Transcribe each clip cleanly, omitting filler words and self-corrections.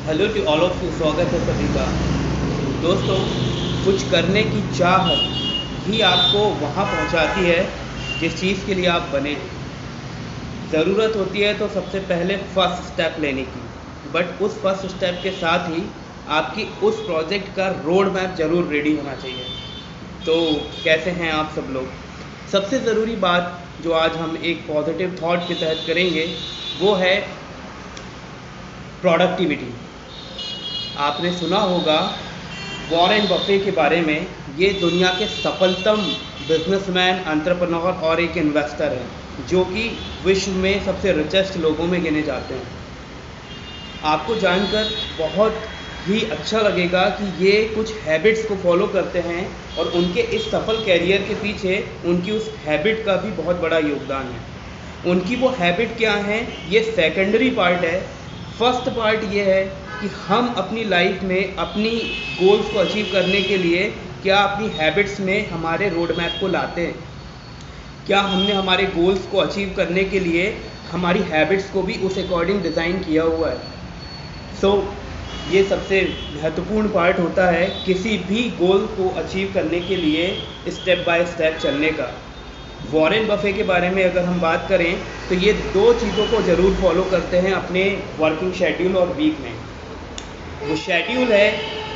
Hello to all of you, स्वागत है सभी का। दोस्तों, कुछ करने की चाहत ही आपको वहाँ पहुँचाती है जिस चीज़ के लिए आप बने हैं। ज़रूरत होती है तो सबसे पहले फर्स्ट स्टेप लेने की, बट उस फर्स्ट स्टेप के साथ ही आपकी उस प्रोजेक्ट का रोड मैप ज़रूर रेडी होना चाहिए। तो कैसे हैं आप सब लोग? सबसे ज़रूरी बात जो आज हम एक पॉजिटिव थॉट के तहत करेंगे वो है प्रोडक्टिविटी। आपने सुना होगा वॉरेन बफे के बारे में। ये दुनिया के सफलतम बिजनेसमैन, एंटरप्रेन्योर और एक इन्वेस्टर हैं जो कि विश्व में सबसे रिचेस्ट लोगों में गिने जाते हैं। आपको जानकर बहुत ही अच्छा लगेगा कि ये कुछ हैबिट्स को फॉलो करते हैं और उनके इस सफल कैरियर के पीछे उनकी उस हैबिट का भी बहुत बड़ा योगदान है। उनकी वो हैबिट क्या है, ये सेकेंडरी पार्ट है। फर्स्ट पार्ट ये है कि हम अपनी लाइफ में अपनी गोल्स को अचीव करने के लिए क्या अपनी हैबिट्स में हमारे रोड मैप को लाते हैं, क्या हमने हमारे गोल्स को अचीव करने के लिए हमारी हैबिट्स को भी उस अकॉर्डिंग डिज़ाइन किया हुआ है। ये सबसे महत्वपूर्ण पार्ट होता है किसी भी गोल को अचीव करने के लिए स्टेप बाय स्टेप चलने का। वॉरेन बफे के बारे में अगर हम बात करें तो ये दो चीज़ों को ज़रूर फॉलो करते हैं अपने वर्किंग शेड्यूल और वीक में। वो शेड्यूल है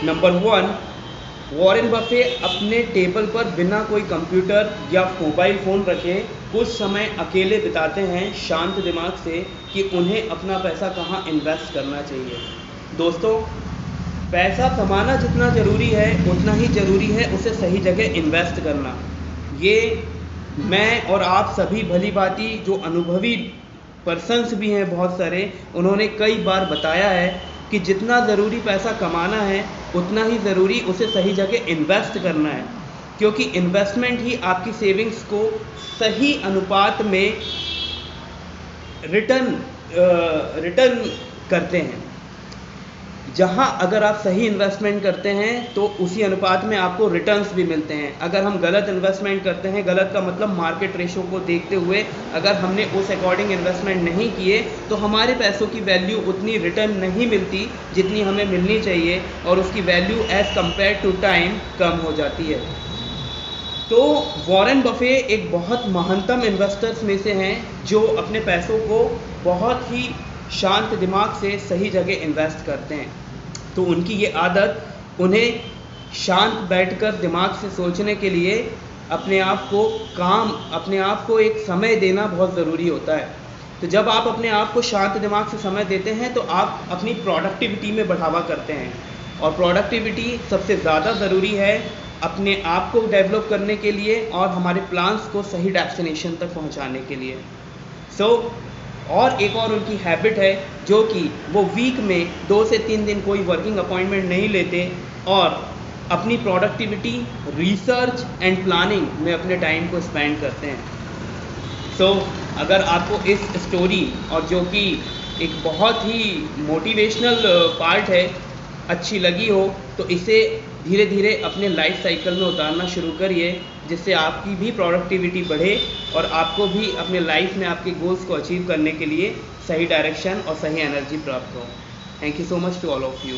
नंबर 1, वॉरेन बफे अपने टेबल पर बिना कोई कंप्यूटर या मोबाइल फ़ोन रखे कुछ समय अकेले बिताते हैं शांत दिमाग से कि उन्हें अपना पैसा कहाँ इन्वेस्ट करना चाहिए। दोस्तों, पैसा कमाना जितना ज़रूरी है उतना ही ज़रूरी है उसे सही जगह इन्वेस्ट करना। ये मैं और आप सभी भली भांति जो अनुभवी पर्सन्स भी हैं बहुत सारे, उन्होंने कई बार बताया है कि जितना ज़रूरी पैसा कमाना है उतना ही ज़रूरी उसे सही जगह इन्वेस्ट करना है, क्योंकि इन्वेस्टमेंट ही आपकी सेविंग्स को सही अनुपात में रिटर्न करते हैं। जहां अगर आप सही इन्वेस्टमेंट करते हैं तो उसी अनुपात में आपको रिटर्न्स भी मिलते हैं। अगर हम गलत इन्वेस्टमेंट करते हैं, गलत का मतलब मार्केट रेशो को देखते हुए अगर हमने उस अकॉर्डिंग इन्वेस्टमेंट नहीं किए तो हमारे पैसों की वैल्यू उतनी रिटर्न नहीं मिलती जितनी हमें मिलनी चाहिए, और उसकी value as compare to time कम हो जाती है। तो वॉरेन बफे एक बहुत महानतम इन्वेस्टर्स में से हैं जो अपने पैसों को बहुत ही शांत दिमाग से सही जगह इन्वेस्ट करते हैं। तो उनकी ये आदत उन्हें शांत बैठकर दिमाग से सोचने के लिए अपने आप को एक समय देना बहुत ज़रूरी होता है। तो जब आप अपने आप को शांत दिमाग से समय देते हैं तो आप अपनी प्रोडक्टिविटी में बढ़ावा करते हैं, और प्रोडक्टिविटी सबसे ज़्यादा ज़रूरी है अपने आप को डेवलप करने के लिए और हमारे प्लान्स को सही डेस्टिनेशन तक पहुंचाने के लिए। और एक और उनकी हैबिट है जो कि वो वीक में 2 से 3 दिन कोई वर्किंग अपॉइंटमेंट नहीं लेते और अपनी प्रोडक्टिविटी, रिसर्च एंड प्लानिंग में अपने टाइम को स्पेंड करते हैं। अगर आपको इस स्टोरी, और जो कि एक बहुत ही मोटिवेशनल पार्ट है, अच्छी लगी हो तो इसे धीरे धीरे अपने लाइफ साइकिल में उतारना शुरू करिए, जिससे आपकी भी प्रोडक्टिविटी बढ़े और आपको भी अपने लाइफ में आपके गोल्स को अचीव करने के लिए सही डायरेक्शन और सही एनर्जी प्राप्त हो। Thank you so much to all of you.